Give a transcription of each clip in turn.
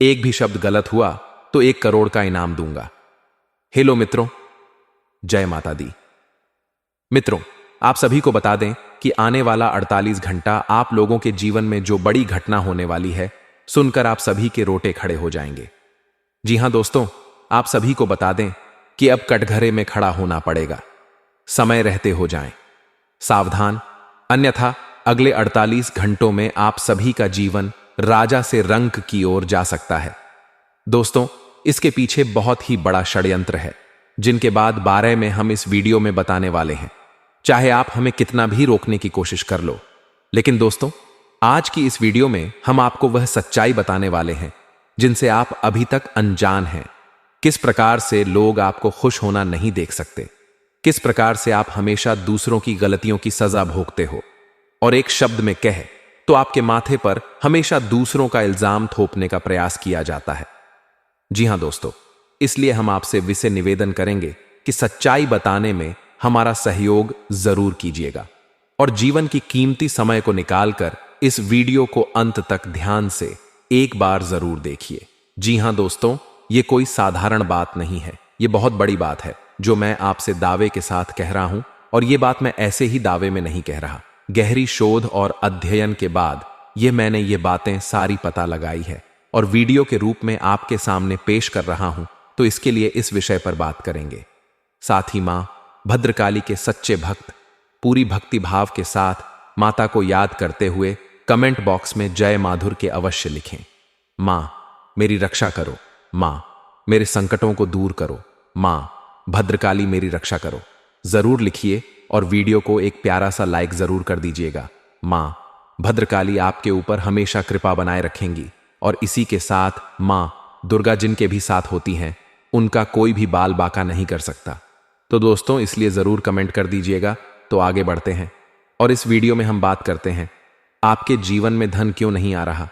एक भी शब्द गलत हुआ तो 1 करोड़ का इनाम दूंगा। हेलो मित्रों, जय माता दी। मित्रों, आप सभी को बता दें कि आने वाला 48 घंटा आप लोगों के जीवन में जो बड़ी घटना होने वाली है, सुनकर आप सभी के रोटे खड़े हो जाएंगे। जी हां दोस्तों, आप सभी को बता दें कि अब कटघरे में खड़ा होना पड़ेगा। समय रहते हो जाएं सावधान, अन्यथा अगले 48 घंटों में आप सभी का जीवन राजा से रंक की ओर जा सकता है। दोस्तों, इसके पीछे बहुत ही बड़ा षड्यंत्र है, जिनके बाद 12 में हम इस वीडियो में बताने वाले हैं। चाहे आप हमें कितना भी रोकने की कोशिश कर लो, लेकिन दोस्तों, आज की इस वीडियो में हम आपको वह सच्चाई बताने वाले हैं जिनसे आप अभी तक अनजान हैं। किस प्रकार से लोग आपको खुश होना नहीं देख सकते, किस प्रकार से आप हमेशा दूसरों की गलतियों की सजा भोगते हो, और एक शब्द में कहे तो आपके माथे पर हमेशा दूसरों का इल्जाम थोपने का प्रयास किया जाता है। जी हां दोस्तों, इसलिए हम आपसे विशेष निवेदन करेंगे कि सच्चाई बताने में हमारा सहयोग जरूर कीजिएगा और जीवन की कीमती समय को निकालकर इस वीडियो को अंत तक ध्यान से एक बार जरूर देखिए। जी हां दोस्तों, ये कोई साधारण बात नहीं है, ये बहुत बड़ी बात है जो मैं आपसे दावे के साथ कह रहा हूं, और ये बात मैं ऐसे ही दावे में नहीं कह रहा। गहरी शोध और अध्ययन के बाद मैंने ये बातें सारी पता लगाई है और वीडियो के रूप में आपके सामने पेश कर रहा हूं, तो इसके लिए इस विषय पर बात करेंगे। साथ ही मां भद्रकाली के सच्चे भक्त पूरी भक्ति भाव के साथ माता को याद करते हुए कमेंट बॉक्स में जय माधुर के अवश्य लिखें। मां मेरी रक्षा करो, मां मेरे संकटों को दूर करो, मां भद्रकाली मेरी रक्षा करो, जरूर लिखिए और वीडियो को एक प्यारा सा लाइक जरूर कर दीजिएगा। मां भद्रकाली आपके ऊपर हमेशा कृपा बनाए रखेंगी, और इसी के साथ मां दुर्गा जिनके भी साथ होती हैं, उनका कोई भी बाल बाका नहीं कर सकता। तो दोस्तों, इसलिए जरूर कमेंट कर दीजिएगा। तो आगे बढ़ते हैं और इस वीडियो में हम बात करते हैं, आपके जीवन में धन क्यों नहीं आ रहा,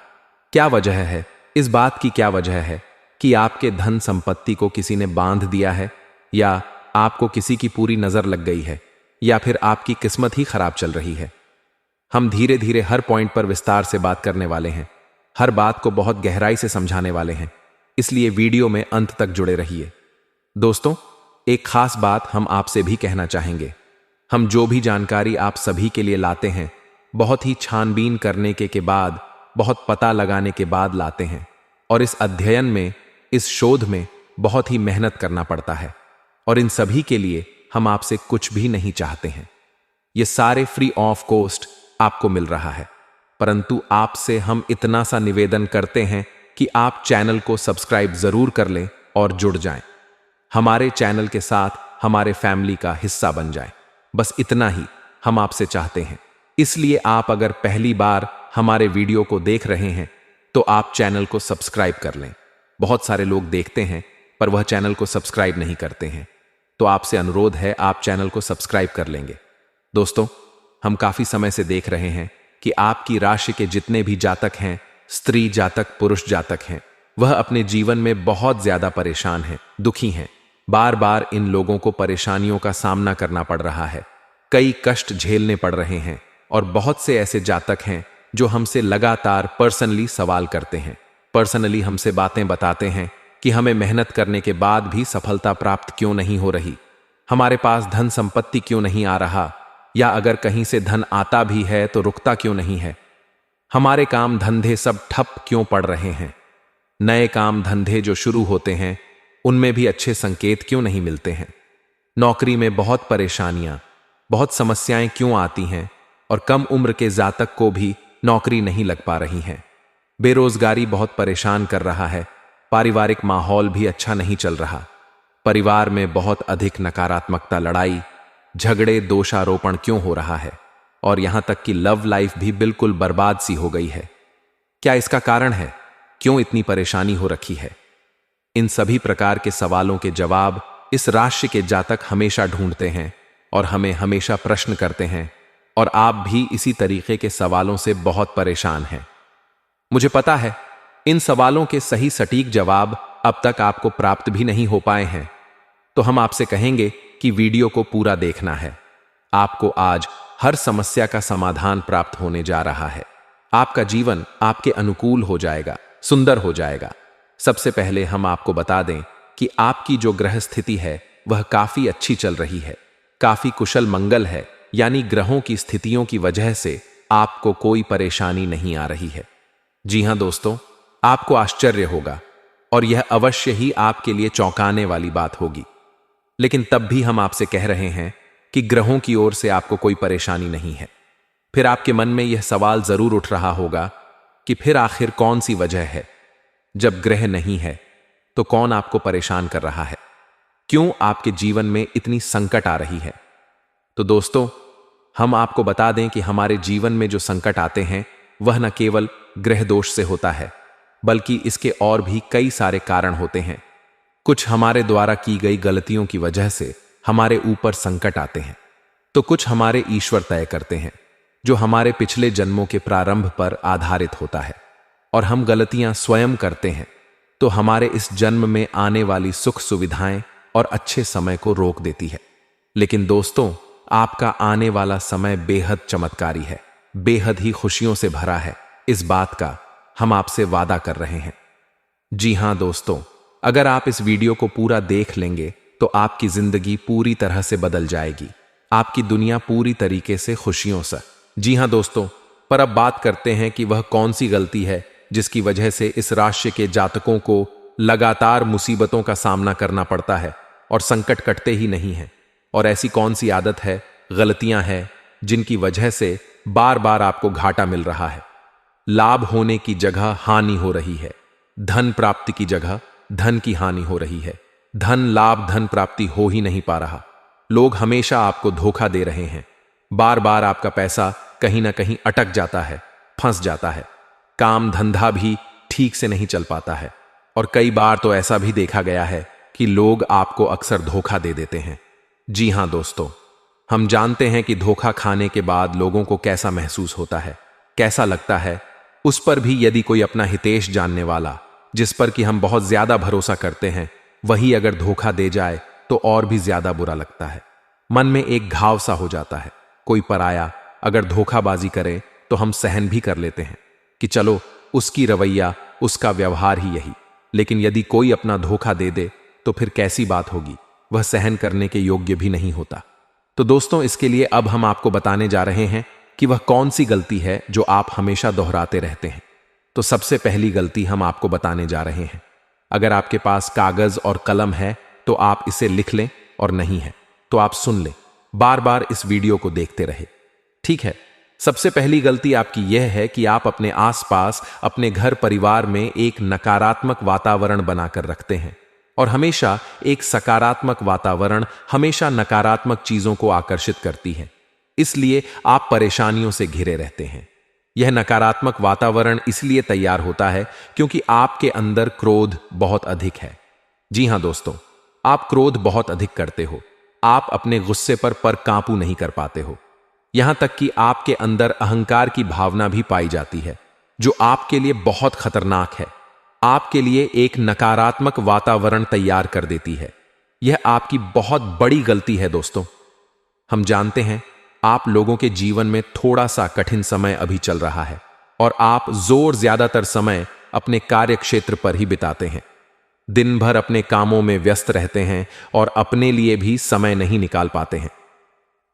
क्या वजह है, इस बात की क्या वजह है कि आपके धन संपत्ति को किसी ने बांध दिया है, या आपको किसी की पूरी नजर लग गई है, या फिर आपकी किस्मत ही खराब चल रही है। हम धीरे धीरे हर पॉइंट पर विस्तार से बात करने वाले हैं, हर बात को बहुत गहराई से समझाने वाले हैं, इसलिए वीडियो में अंत तक जुड़े रहिए। दोस्तों, एक खास बात हम आपसे भी कहना चाहेंगे। हम जो भी जानकारी आप सभी के लिए लाते हैं, बहुत ही छानबीन करने के बाद, बहुत पता लगाने के बाद लाते हैं, और इस अध्ययन में, इस शोध में बहुत ही मेहनत करना पड़ता है, और इन सभी के लिए हम आपसे कुछ भी नहीं चाहते हैं। ये सारे फ्री ऑफ कॉस्ट आपको मिल रहा है, परंतु आपसे हम इतना सा निवेदन करते हैं कि आप चैनल को सब्सक्राइब जरूर कर लें और जुड़ जाएं, हमारे चैनल के साथ हमारे फैमिली का हिस्सा बन जाएं। बस इतना ही हम आपसे चाहते हैं। इसलिए आप अगर पहली बार हमारे वीडियो को देख रहे हैं तो आप चैनल को सब्सक्राइब कर लें। बहुत सारे लोग देखते हैं पर वह चैनल को सब्सक्राइब नहीं करते हैं, तो आपसे अनुरोध है आप चैनल को सब्सक्राइब कर लेंगे। दोस्तों, हम काफी समय से देख रहे हैं कि आपकी राशि के जितने भी जातक हैं, स्त्री जातक, पुरुष जातक हैं, वह अपने जीवन में बहुत ज्यादा परेशान हैं, दुखी हैं। बार बार इन लोगों को परेशानियों का सामना करना पड़ रहा है, कई कष्ट झेलने पड़ रहे हैं, और बहुत से ऐसे जातक हैं जो हमसे लगातार पर्सनली सवाल करते हैं, पर्सनली हमसे बातें बताते हैं कि हमें मेहनत करने के बाद भी सफलता प्राप्त क्यों नहीं हो रही, हमारे पास धन संपत्ति क्यों नहीं आ रहा, या अगर कहीं से धन आता भी है तो रुकता क्यों नहीं है, हमारे काम धंधे सब ठप क्यों पड़ रहे हैं, नए काम धंधे जो शुरू होते हैं उनमें भी अच्छे संकेत क्यों नहीं मिलते हैं, नौकरी में बहुत परेशानियां, बहुत समस्याएं क्यों आती हैं, और कम उम्र के जातक को भी नौकरी नहीं लग पा रही है, बेरोजगारी बहुत परेशान कर रहा है, पारिवारिक माहौल भी अच्छा नहीं चल रहा, परिवार में बहुत अधिक नकारात्मकता, लड़ाई झगड़े, दोषारोपण क्यों हो रहा है, और यहां तक कि लव लाइफ भी बिल्कुल बर्बाद सी हो गई है। क्या इसका कारण है, क्यों इतनी परेशानी हो रखी है? इन सभी प्रकार के सवालों के जवाब इस राशि के जातक हमेशा ढूंढते हैं और हमें हमेशा प्रश्न करते हैं, और आप भी इसी तरीके के सवालों से बहुत परेशान हैं। मुझे पता है इन सवालों के सही सटीक जवाब अब तक आपको प्राप्त भी नहीं हो पाए हैं, तो हम आपसे कहेंगे कि वीडियो को पूरा देखना है। आपको आज हर समस्या का समाधान प्राप्त होने जा रहा है। आपका जीवन आपके अनुकूल हो जाएगा, सुंदर हो जाएगा। सबसे पहले हम आपको बता दें कि आपकी जो ग्रह स्थिति है वह काफी अच्छी चल रही है, काफी कुशल मंगल है, यानी ग्रहों की स्थितियों की वजह से आपको कोई परेशानी नहीं आ रही है। जी हां दोस्तों, आपको आश्चर्य होगा और यह अवश्य ही आपके लिए चौंकाने वाली बात होगी, लेकिन तब भी हम आपसे कह रहे हैं कि ग्रहों की ओर से आपको कोई परेशानी नहीं है। फिर आपके मन में यह सवाल जरूर उठ रहा होगा कि फिर आखिर कौन सी वजह है? जब ग्रह नहीं है तो कौन आपको परेशान कर रहा है? क्यों आपके जीवन में इतनी संकट आ रही है? तो दोस्तों, हम आपको बता दें कि हमारे जीवन में जो संकट आते हैं वह न केवल ग्रह दोष से होता है, बल्कि इसके और भी कई सारे कारण होते हैं। कुछ हमारे द्वारा की गई गलतियों की वजह से हमारे ऊपर संकट आते हैं, तो कुछ हमारे ईश्वर तय करते हैं, जो हमारे पिछले जन्मों के प्रारंभ पर आधारित होता है। और हम गलतियां स्वयं करते हैं तो हमारे इस जन्म में आने वाली सुख सुविधाएं और अच्छे समय को रोक देती है। लेकिन दोस्तों, आपका आने वाला समय बेहद चमत्कारी है, बेहद ही खुशियों से भरा है। इस बात का हम आपसे वादा कर रहे हैं। जी हां दोस्तों, अगर आप इस वीडियो को पूरा देख लेंगे तो आपकी जिंदगी पूरी तरह से बदल जाएगी, आपकी दुनिया पूरी तरीके से खुशियों से। जी हां दोस्तों, पर अब बात करते हैं कि वह कौन सी गलती है जिसकी वजह से इस राशि के जातकों को लगातार मुसीबतों का सामना करना पड़ता है और संकट कटते ही नहीं हैं। और ऐसी कौन सी आदत है, गलतियां हैं जिनकी वजह से बार बार आपको घाटा मिल रहा है, लाभ होने की जगह हानि हो रही है, धन प्राप्ति की जगह धन की हानि हो रही है, धन लाभ धन प्राप्ति हो ही नहीं पा रहा, लोग हमेशा आपको धोखा दे रहे हैं, बार बार आपका पैसा कहीं ना कहीं अटक जाता है, फंस जाता है, काम धंधा भी ठीक से नहीं चल पाता है। और कई बार तो ऐसा भी देखा गया है कि लोग आपको अक्सर धोखा दे देते हैं। जी हां दोस्तों, हम जानते हैं कि धोखा खाने के बाद लोगों को कैसा महसूस होता है, कैसा लगता है। उस पर भी यदि कोई अपना हितेश जानने वाला, जिस पर कि हम बहुत ज्यादा भरोसा करते हैं, वही अगर धोखा दे जाए तो और भी ज्यादा बुरा लगता है। मन में एक घाव सा हो जाता है। कोई पराया अगर धोखाबाजी करे तो हम सहन भी कर लेते हैं कि चलो उसकी रवैया, उसका व्यवहार ही यही। लेकिन यदि कोई अपना धोखा दे दे तो फिर कैसी बात होगी, वह सहन करने के योग्य भी नहीं होता। तो दोस्तों, इसके लिए अब हम आपको बताने जा रहे हैं कि वह कौन सी गलती है जो आप हमेशा दोहराते रहते हैं। तो सबसे पहली गलती हम आपको बताने जा रहे हैं। अगर आपके पास कागज और कलम है तो आप इसे लिख लें, और नहीं है तो आप सुन लें, बार बार इस वीडियो को देखते रहे, ठीक है। सबसे पहली गलती आपकी यह है कि आप अपने आसपास, अपने घर परिवार में एक नकारात्मक वातावरण बनाकर रखते हैं, और हमेशा एक सकारात्मक वातावरण हमेशा नकारात्मक चीजों को आकर्षित करती है, इसलिए आप परेशानियों से घिरे रहते हैं। यह नकारात्मक वातावरण इसलिए तैयार होता है क्योंकि आपके अंदर क्रोध बहुत अधिक है। जी हां दोस्तों, आप क्रोध बहुत अधिक करते हो, आप अपने गुस्से पर काबू नहीं कर पाते हो। यहां तक कि आपके अंदर अहंकार की भावना भी पाई जाती है, जो आपके लिए बहुत खतरनाक है, आपके लिए एक नकारात्मक वातावरण तैयार कर देती है। यह आपकी बहुत बड़ी गलती है दोस्तों। हम जानते हैं आप लोगों के जीवन में थोड़ा सा कठिन समय अभी चल रहा है और आप ज्यादातर समय अपने कार्य क्षेत्र पर ही बिताते हैं, दिन भर अपने कामों में व्यस्त रहते हैं और अपने लिए भी समय नहीं निकाल पाते हैं,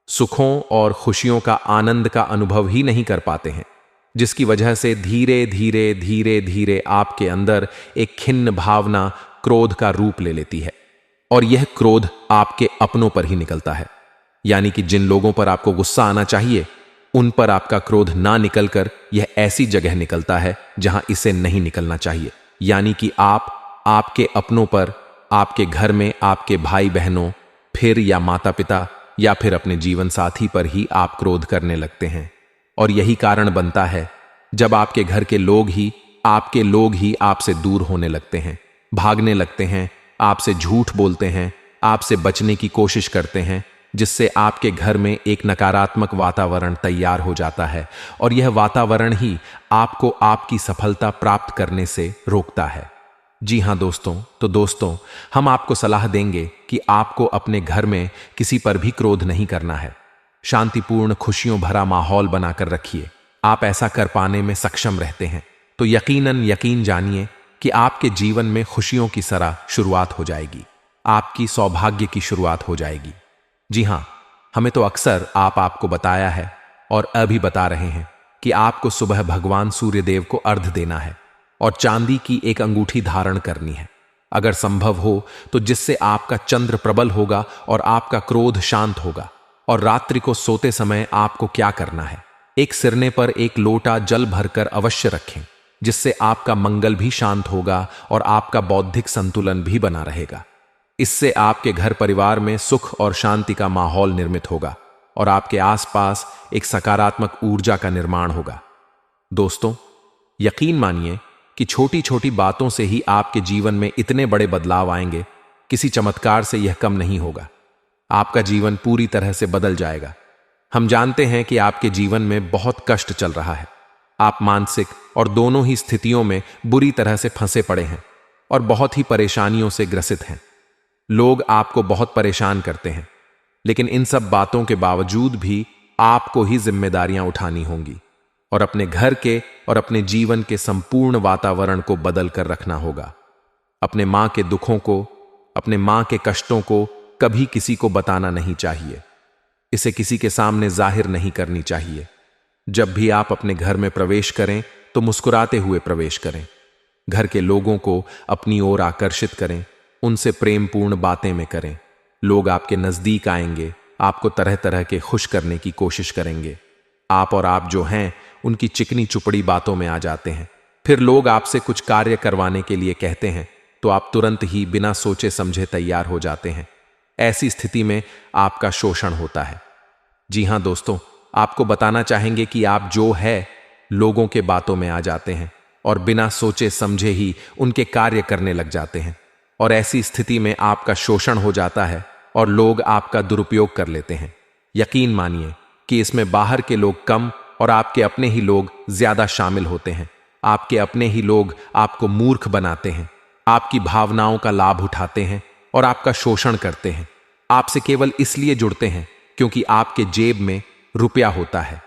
सुखों और खुशियों का आनंद का अनुभव ही नहीं कर पाते हैं, जिसकी वजह से धीरे धीरे धीरे धीरे आपके अंदर एक खिन्न भावना क्रोध का रूप ले लेती है। और यह क्रोध आपके अपनों पर ही निकलता है, यानी कि जिन लोगों पर आपको गुस्सा आना चाहिए उन पर आपका क्रोध ना निकलकर यह ऐसी जगह निकलता है जहां इसे नहीं निकलना चाहिए, यानी कि आप आपके अपनों पर, आपके घर में आपके भाई बहनों, फिर या माता पिता या फिर अपने जीवन साथी पर ही आप क्रोध करने लगते हैं। और यही कारण बनता है जब आपके घर के लोग ही आपसे दूर होने लगते हैं, भागने लगते हैं, आपसे झूठ बोलते हैं, आपसे बचने की कोशिश करते हैं, जिससे आपके घर में एक नकारात्मक वातावरण तैयार हो जाता है। और यह वातावरण ही आपको आपकी सफलता प्राप्त करने से रोकता है। जी हां दोस्तों, तो दोस्तों, हम आपको सलाह देंगे कि आपको अपने घर में किसी पर भी क्रोध नहीं करना है। शांतिपूर्ण, खुशियों भरा माहौल बनाकर रखिए। आप ऐसा कर पाने में सक्षम रहते हैं तो यकीन जानिए कि आपके जीवन में खुशियों की सराह शुरुआत हो जाएगी, आपकी सौभाग्य की शुरुआत हो जाएगी। जी हां, हमें तो अक्सर आपको बताया है और अभी बता रहे हैं कि आपको सुबह भगवान सूर्यदेव को अर्घ्य देना है और चांदी की एक अंगूठी धारण करनी है, अगर संभव हो तो, जिससे आपका चंद्र प्रबल होगा और आपका क्रोध शांत होगा। और रात्रि को सोते समय आपको क्या करना है, एक सिरने पर एक लोटा जल भरकर अवश्य रखें, जिससे आपका मंगल भी शांत होगा और आपका बौद्धिक संतुलन भी बना रहेगा। इससे आपके घर परिवार में सुख और शांति का माहौल निर्मित होगा और आपके आसपास एक सकारात्मक ऊर्जा का निर्माण होगा। दोस्तों, यकीन मानिए कि छोटी छोटी बातों से ही आपके जीवन में इतने बड़े बदलाव आएंगे, किसी चमत्कार से यह कम नहीं होगा। आपका जीवन पूरी तरह से बदल जाएगा। हम जानते हैं कि आपके जीवन में बहुत कष्ट चल रहा है, आप मानसिक और दोनों ही स्थितियों में बुरी तरह से फंसे पड़े हैं और बहुत ही परेशानियों से ग्रसित हैं। लोग आपको बहुत परेशान करते हैं, लेकिन इन सब बातों के बावजूद भी आपको ही जिम्मेदारियां उठानी होंगी और अपने घर के और अपने जीवन के संपूर्ण वातावरण को बदल कर रखना होगा। अपने मां के दुखों को, अपने मां के कष्टों को कभी किसी को बताना नहीं चाहिए, इसे किसी के सामने जाहिर नहीं करनी चाहिए। जब भी आप अपने घर में प्रवेश करें तो मुस्कुराते हुए प्रवेश करें, घर के लोगों को अपनी ओर आकर्षित करें, उनसे प्रेमपूर्ण बातें में करें। लोग आपके नजदीक आएंगे, आपको तरह तरह के खुश करने की कोशिश करेंगे। आप और आप जो हैं उनकी चिकनी चुपड़ी बातों में आ जाते हैं। फिर लोग आपसे कुछ कार्य करवाने के लिए कहते हैं तो आप तुरंत ही बिना सोचे समझे तैयार हो जाते हैं। ऐसी स्थिति में आपका शोषण होता है। जी हां दोस्तों, आपको बताना चाहेंगे कि आप जो है लोगों के बातों में आ जाते हैं और बिना सोचे समझे ही उनके कार्य करने लग जाते हैं और ऐसी स्थिति में आपका शोषण हो जाता है और लोग आपका दुरुपयोग कर लेते हैं। यकीन मानिए कि इसमें बाहर के लोग कम और आपके अपने ही लोग ज्यादा शामिल होते हैं। आपके अपने ही लोग आपको मूर्ख बनाते हैं, आपकी भावनाओं का लाभ उठाते हैं और आपका शोषण करते हैं। आपसे केवल इसलिए जुड़ते हैं क्योंकि आपके जेब में रुपया होता है।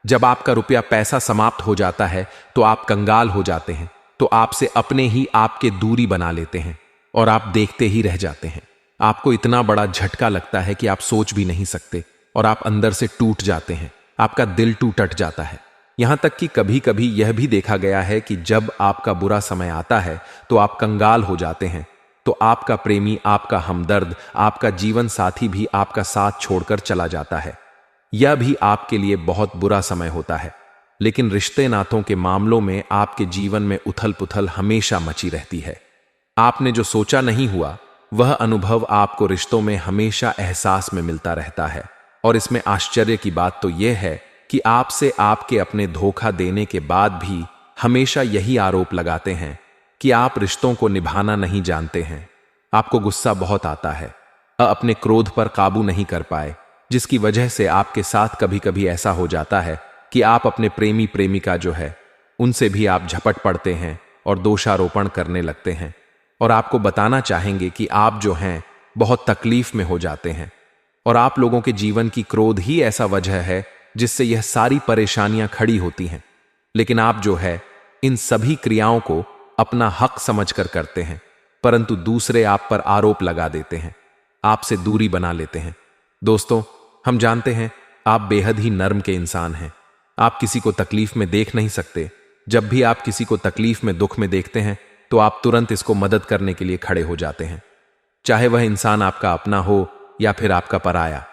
जब आपका रुपया पैसा समाप्त हो जाता है तो आप कंगाल हो जाते हैं, तो आपसे अपने ही आपके दूरी बना लेते हैं और आप देखते ही रह जाते हैं। आपको इतना बड़ा झटका लगता है कि आप सोच भी नहीं सकते और आप अंदर से टूट जाते हैं, आपका दिल टूट जाता है। यहां तक कि कभी कभी यह भी देखा गया है कि जब आपका बुरा समय आता है तो आप कंगाल हो जाते हैं, तो आपका प्रेमी, आपका हमदर्द, आपका जीवन साथी भी आपका साथ छोड़कर चला जाता है। यह भी आपके लिए बहुत बुरा समय होता है। लेकिन रिश्ते नातों के मामलों में आपके जीवन में उथल पुथल हमेशा मची रहती है। आपने जो सोचा नहीं हुआ वह अनुभव आपको रिश्तों में हमेशा एहसास में मिलता रहता है। और इसमें आश्चर्य की बात तो यह है कि आपसे आपके अपने धोखा देने के बाद भी हमेशा यही आरोप लगाते हैं कि आप रिश्तों को निभाना नहीं जानते हैं। आपको गुस्सा बहुत आता है, अपने क्रोध पर काबू नहीं कर पाए, जिसकी वजह से आपके साथ कभी कभी ऐसा हो जाता है कि आप अपने प्रेमी प्रेमिका जो है उनसे भी आप झपट पड़ते हैं और दोषारोपण करने लगते हैं और आपको बताना चाहेंगे कि आप जो हैं बहुत तकलीफ में हो जाते हैं और आप लोगों के जीवन की क्रोध ही ऐसा वजह है जिससे यह सारी परेशानियां खड़ी होती हैं। लेकिन आप जो है इन सभी क्रियाओं को अपना हक समझकर करते हैं, परंतु दूसरे आप पर आरोप लगा देते हैं, आपसे दूरी बना लेते हैं। दोस्तों, हम जानते हैं आप बेहद ही नर्म के इंसान हैं। आप किसी को तकलीफ में देख नहीं सकते। जब भी आप किसी को तकलीफ में, दुख में देखते हैं तो आप तुरंत इसको मदद करने के लिए खड़े हो जाते हैं, चाहे वह इंसान आपका अपना हो या फिर आपका पराया।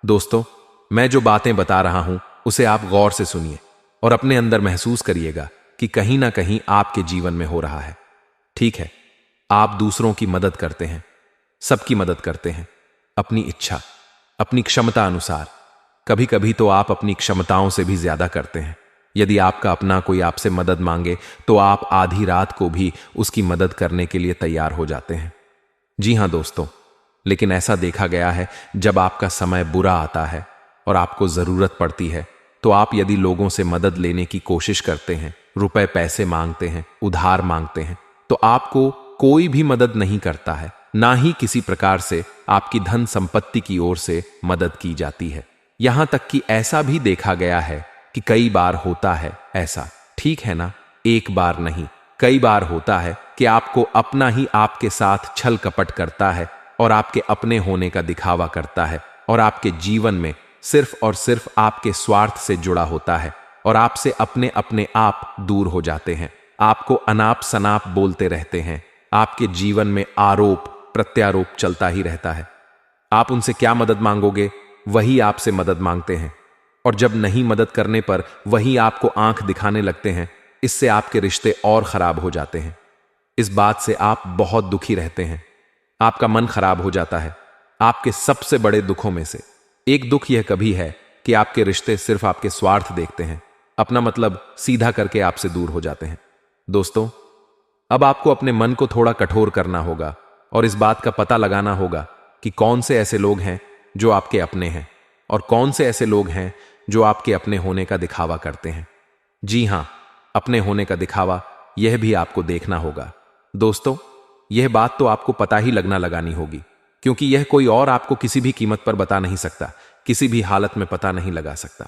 दोस्तों, मैं जो बातें बता रहा हूं उसे आप गौर से सुनिए और अपने अंदर महसूस करिएगा कि कहीं ना कहीं आपके जीवन में हो रहा है। ठीक है, आप दूसरों की मदद करते हैं, सबकी मदद करते हैं, अपनी इच्छा, अपनी क्षमता अनुसार। कभी कभी तो आप अपनी क्षमताओं से भी ज्यादा करते हैं। यदि आपका अपना कोई आपसे मदद मांगे तो आप आधी रात को भी उसकी मदद करने के लिए तैयार हो जाते हैं। जी हां दोस्तों, लेकिन ऐसा देखा गया है जब आपका समय बुरा आता है और आपको जरूरत पड़ती है तो आप यदि लोगों से मदद लेने की कोशिश करते हैं, रुपए पैसे मांगते हैं, उधार मांगते हैं, तो आपको कोई भी मदद नहीं करता है, ना ही किसी प्रकार से आपकी धन संपत्ति की ओर से मदद की जाती है। यहां तक कि ऐसा भी देखा गया है कि कई बार होता है ऐसा, ठीक है ना, एक बार नहीं, कई बार होता है कि कि आपको अपना ही आपके साथ छल कपट करता है और आपके अपने होने का दिखावा करता है और आपके जीवन में सिर्फ और सिर्फ आपके स्वार्थ से जुड़ा होता है और आपसे अपने अपने आप दूर हो जाते हैं, आपको अनाप शनाप बोलते रहते हैं, आपके जीवन में आरोप प्रत्यारोप चलता ही रहता है। आप उनसे क्या मदद मांगोगे, वही आपसे मदद मांगते हैं, और जब नहीं मदद करने पर वही आपको आंख दिखाने लगते हैं। इससे आपके रिश्ते और खराब हो जाते हैं। इस बात से आप बहुत दुखी रहते हैं, आपका मन खराब हो जाता है। आपके सबसे बड़े दुखों में से एक दुख यह कभी है कि आपके रिश्ते सिर्फ आपके स्वार्थ देखते हैं, अपना मतलब सीधा करके आपसे दूर हो जाते हैं। दोस्तों, अब आपको अपने मन को थोड़ा कठोर करना होगा और इस बात का पता लगाना होगा कि कौन से ऐसे लोग हैं जो आपके अपने हैं और कौन से ऐसे लोग हैं जो आपके अपने होने का दिखावा करते हैं। जी हां, अपने होने का दिखावा, यह भी आपको देखना होगा। दोस्तों, यह बात तो आपको पता ही लगना लगानी होगी, क्योंकि यह कोई और आपको किसी भी कीमत पर बता नहीं सकता, किसी भी हालत में पता नहीं लगा सकता।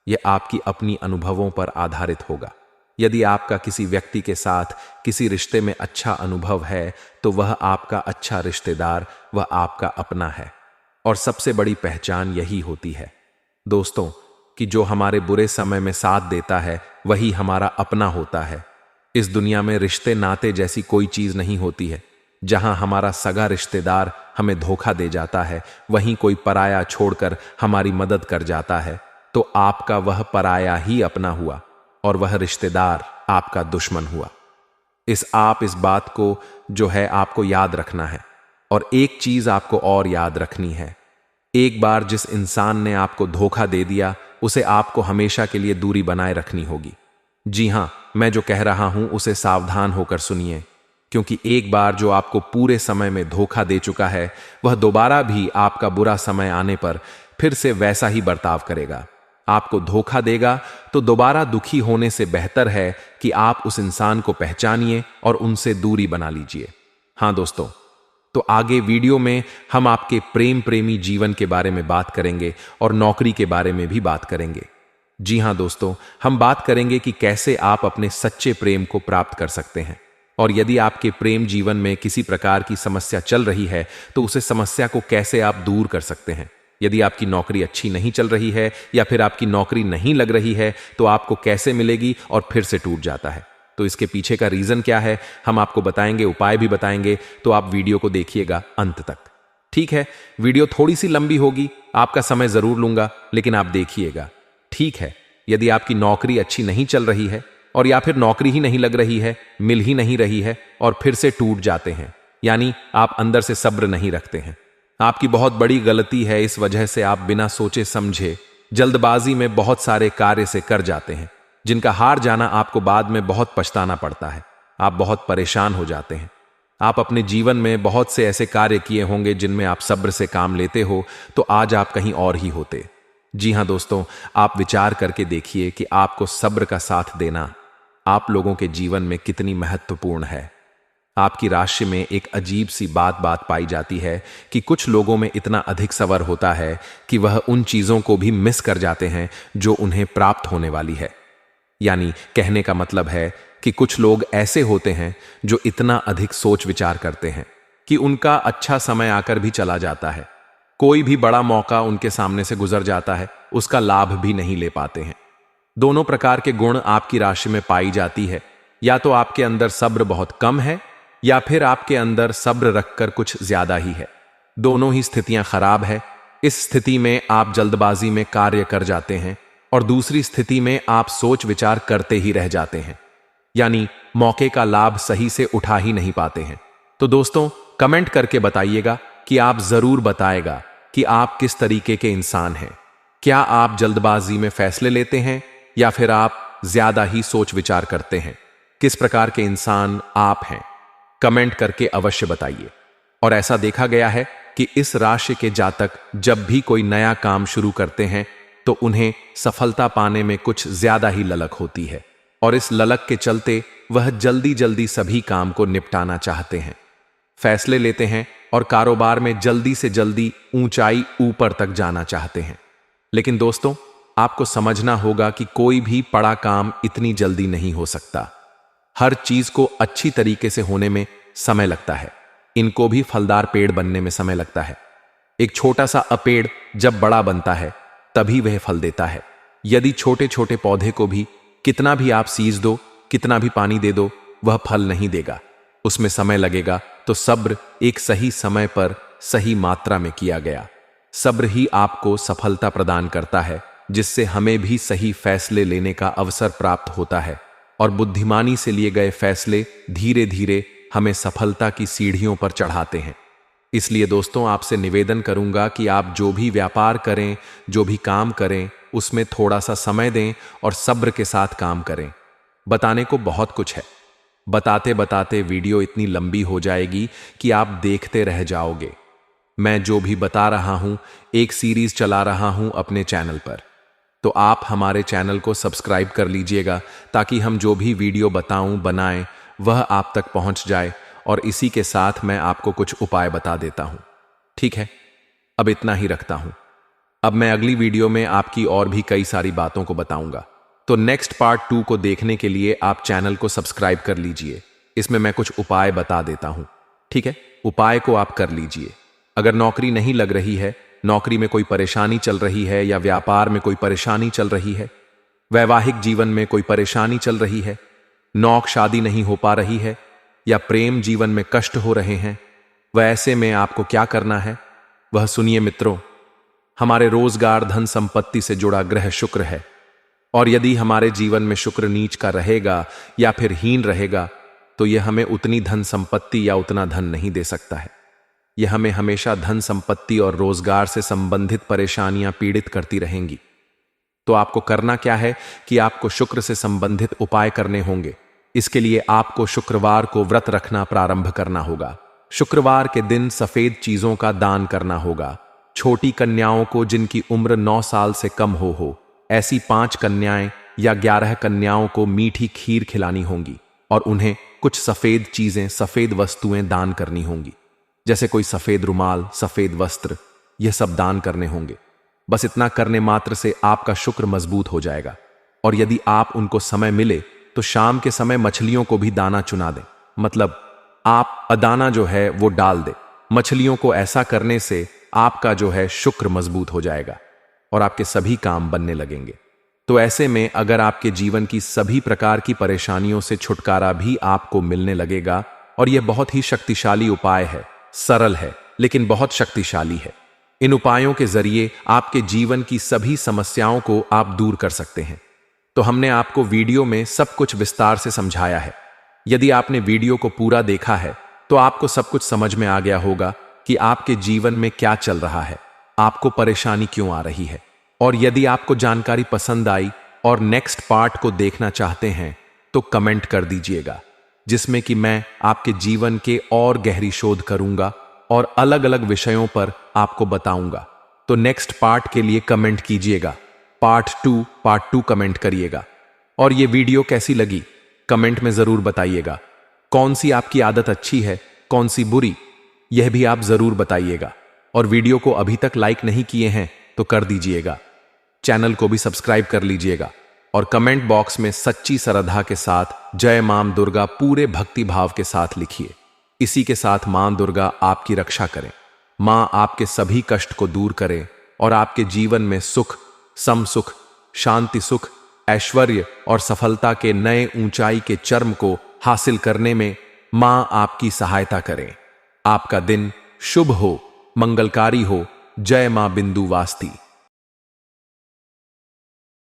यह आपकी अपनी अनुभवों पर आधारित होगा। यदि आपका किसी व्यक्ति के साथ किसी रिश्ते में अच्छा अनुभव है तो वह आपका अच्छा रिश्तेदार, वह आपका अपना है। और सबसे बड़ी पहचान यही होती है दोस्तों, कि जो हमारे बुरे समय में साथ देता है वही हमारा अपना होता है। इस दुनिया में रिश्ते नाते जैसी कोई चीज नहीं होती है। जहां हमारा सगा रिश्तेदार हमें धोखा दे जाता है, वहीं कोई पराया छोड़कर हमारी मदद कर जाता है, तो आपका वह पराया ही अपना हुआ और वह रिश्तेदार आपका दुश्मन हुआ। इस बात को जो है आपको याद रखना है। और एक चीज आपको और याद रखनी है, एक बार जिस इंसान ने आपको धोखा दे दिया उसे आपको हमेशा के लिए दूरी बनाए रखनी होगी। जी हां, मैं जो कह रहा हूं उसे सावधान होकर सुनिए, क्योंकि एक बार जो आपको पूरे समय में धोखा दे चुका है वह दोबारा भी आपका बुरा समय आने पर फिर से वैसा ही बर्ताव करेगा, आपको धोखा देगा। तो दोबारा दुखी होने से बेहतर है कि आप उस इंसान को पहचानिए और उनसे दूरी बना लीजिए। हां दोस्तों, तो आगे वीडियो में हम आपके प्रेम प्रेमी जीवन के बारे में बात करेंगे और नौकरी के बारे में भी बात करेंगे। जी हां दोस्तों, हम बात करेंगे कि कैसे आप अपने सच्चे प्रेम को प्राप्त कर सकते हैं। और यदि आपके प्रेम जीवन में किसी प्रकार की समस्या चल रही है तो उसे समस्या को कैसे आप दूर कर सकते हैं। यदि आपकी नौकरी अच्छी नहीं चल रही है या फिर आपकी नौकरी नहीं लग रही है तो आपको कैसे मिलेगी और फिर से टूट जाता है, तो इसके पीछे का रीजन क्या है हम आपको बताएंगे, उपाय भी बताएंगे। तो आप वीडियो को देखिएगा अंत तक, ठीक है। वीडियो थोड़ी सी लंबी होगी, आपका समय जरूर लूंगा, लेकिन आप देखिएगा, ठीक है। यदि आपकी नौकरी अच्छी नहीं चल रही है और या फिर नौकरी ही नहीं लग रही है, मिल ही नहीं रही है और फिर से टूट जाते हैं, यानी आप अंदर से सब्र नहीं रखते हैं, आपकी बहुत बड़ी गलती है। इस वजह से आप बिना सोचे समझे जल्दबाजी में बहुत सारे कार्य से कर जाते हैं, जिनका हार जाना आपको बाद में बहुत पछताना पड़ता है। आप बहुत परेशान हो जाते हैं। आप अपने जीवन में बहुत से ऐसे कार्य किए होंगे जिनमें आप सब्र से काम लेते हो, तो आज आप कहीं और ही होते। जी हां दोस्तों, आप विचार करके देखिए कि आपको सब्र का साथ देना आप लोगों के जीवन में कितनी महत्वपूर्ण है। आपकी राशि में एक अजीब सी बात पाई जाती है कि कुछ लोगों में इतना अधिक सब्र होता है कि वह उन चीजों को भी मिस कर जाते हैं जो उन्हें प्राप्त होने वाली है। यानी कहने का मतलब है कि कुछ लोग ऐसे होते हैं जो इतना अधिक सोच विचार करते हैं कि उनका अच्छा समय आकर भी चला जाता है, कोई भी बड़ा मौका उनके सामने से गुजर जाता है, उसका लाभ भी नहीं ले पाते हैं। दोनों प्रकार के गुण आपकी राशि में पाई जाती है। या तो आपके अंदर सब्र बहुत कम है या फिर आपके अंदर सब्र रखकर कुछ ज्यादा ही है। दोनों ही स्थितियां खराब है। इस स्थिति में आप जल्दबाजी में कार्य कर जाते हैं और दूसरी स्थिति में आप सोच विचार करते ही रह जाते हैं, यानी मौके का लाभ सही से उठा ही नहीं पाते हैं। तो दोस्तों, कमेंट करके बताइएगा कि आप जरूर बताएगा कि आप किस तरीके के इंसान हैं। क्या आप जल्दबाजी में फैसले लेते हैं या फिर आप ज्यादा ही सोच विचार करते हैं? किस प्रकार के इंसान आप हैं? कमेंट करके अवश्य बताइए। और ऐसा देखा गया है कि इस राशि के जातक जब भी कोई नया काम शुरू करते हैं तो उन्हें सफलता पाने में कुछ ज्यादा ही ललक होती है और इस ललक के चलते वह जल्दी जल्दी सभी काम को निपटाना चाहते हैं, फैसले लेते हैं और कारोबार में जल्दी से जल्दी ऊंचाई ऊपर तक जाना चाहते हैं। लेकिन दोस्तों, आपको समझना होगा कि कोई भी बड़ा काम इतनी जल्दी नहीं हो सकता। हर चीज को अच्छी तरीके से होने में समय लगता है। इनको भी फलदार पेड़ बनने में समय लगता है। एक छोटा सा पेड़ जब बड़ा बनता है तभी वह फल देता है। यदि छोटे छोटे पौधे को भी कितना भी आप सींच दो, कितना भी पानी दे दो, वह फल नहीं देगा। उसमें समय लगेगा। तो सब्र एक सही समय पर सही मात्रा में किया गया सब्र ही आपको सफलता प्रदान करता है, जिससे हमें भी सही फैसले लेने का अवसर प्राप्त होता है और बुद्धिमानी से लिए गए फैसले धीरे धीरे हमें सफलता की सीढ़ियों पर चढ़ाते हैं। इसलिए दोस्तों, आपसे निवेदन करूंगा कि आप जो भी व्यापार करें, जो भी काम करें, उसमें थोड़ा सा समय दें और सब्र के साथ काम करें। बताने को बहुत कुछ है। बताते बताते वीडियो इतनी लंबी हो जाएगी कि आप देखते रह जाओगे। मैं जो भी बता रहा हूं, एक सीरीज चला रहा हूं अपने चैनल पर, तो आप हमारे चैनल को सब्सक्राइब कर लीजिएगा ताकि हम जो भी वीडियो बनाएं वह आप तक पहुंच जाए। और इसी के साथ मैं आपको कुछ उपाय बता देता हूं। ठीक है, अब इतना ही रखता हूं। अब मैं अगली वीडियो में आपकी और भी कई सारी बातों को बताऊंगा। तो नेक्स्ट पार्ट 2 को देखने के लिए आप चैनल को सब्सक्राइब कर लीजिए। इसमें मैं कुछ उपाय बता देता हूं। ठीक है, उपाय को आप कर लीजिए। अगर नौकरी नहीं लग रही है, नौकरी में कोई परेशानी चल रही है, या व्यापार में कोई परेशानी चल रही है, वैवाहिक जीवन में कोई परेशानी चल रही है, नौक शादी नहीं हो पा रही है, या प्रेम जीवन में कष्ट हो रहे हैं, वह ऐसे में आपको क्या करना है वह सुनिए मित्रों। हमारे रोजगार, धन संपत्ति से जुड़ा ग्रह शुक्र है, और यदि हमारे जीवन में शुक्र नीच का रहेगा या फिर हीन रहेगा तो यह हमें उतनी धन संपत्ति या उतना धन नहीं दे सकता है। यह हमें हमेशा धन संपत्ति और रोजगार से संबंधित परेशानियां पीड़ित करती रहेंगी। तो आपको करना क्या है कि आपको शुक्र से संबंधित उपाय करने होंगे। इसके लिए आपको शुक्रवार को व्रत रखना प्रारंभ करना होगा। शुक्रवार के दिन सफेद चीजों का दान करना होगा। छोटी कन्याओं को जिनकी उम्र 9 साल से कम हो ऐसी 5 कन्याएं या 11 कन्याओं को मीठी खीर खिलानी होंगी और उन्हें कुछ सफेद चीजें, सफेद वस्तुएं दान करनी होंगी, जैसे कोई सफेद रुमाल, सफेद वस्त्र, यह सब दान करने होंगे। बस इतना करने मात्र से आपका शुक्र मजबूत हो जाएगा। और यदि आप उनको समय मिले तो शाम के समय मछलियों को भी दाना चुना दें, मतलब आप दाना जो है वो डाल दें मछलियों को। ऐसा करने से आपका जो है शुक्र मजबूत हो जाएगा और आपके सभी काम बनने लगेंगे। तो ऐसे में अगर आपके जीवन की सभी प्रकार की परेशानियों से छुटकारा भी आपको मिलने लगेगा। और यह बहुत ही शक्तिशाली उपाय है, सरल है लेकिन बहुत शक्तिशाली है। इन उपायों के जरिए आपके जीवन की सभी समस्याओं को आप दूर कर सकते हैं। तो हमने आपको वीडियो में सब कुछ विस्तार से समझाया है। यदि आपने वीडियो को पूरा देखा है तो आपको सब कुछ समझ में आ गया होगा कि आपके जीवन में क्या चल रहा है, आपको परेशानी क्यों आ रही है। और यदि आपको जानकारी पसंद आई और नेक्स्ट पार्ट को देखना चाहते हैं तो कमेंट कर दीजिएगा, जिसमें कि मैं आपके जीवन के और गहरी शोध करूंगा और अलग अलग विषयों पर आपको बताऊंगा। तो नेक्स्ट पार्ट के लिए कमेंट कीजिएगा, पार्ट 2 कमेंट करिएगा। और ये वीडियो कैसी लगी कमेंट में जरूर बताइएगा। कौन सी आपकी आदत अच्छी है, कौन सी बुरी, यह भी आप जरूर बताइएगा। और वीडियो को अभी तक लाइक नहीं किए हैं तो कर दीजिएगा। चैनल को भी सब्सक्राइब कर लीजिएगा और कमेंट बॉक्स में सच्ची श्रद्धा के साथ जय मां दुर्गा पूरे भक्ति भाव के साथ लिखिए। इसी के साथ मां दुर्गा आपकी रक्षा करें, मां आपके सभी कष्ट को दूर करें और आपके जीवन में सुख, समसुख, शांति सुख, ऐश्वर्य और सफलता के नए ऊंचाई के चरम को हासिल करने में मां आपकी सहायता करें। आपका दिन शुभ हो, मंगलकारी हो। जय मां बिंदु वास्ती।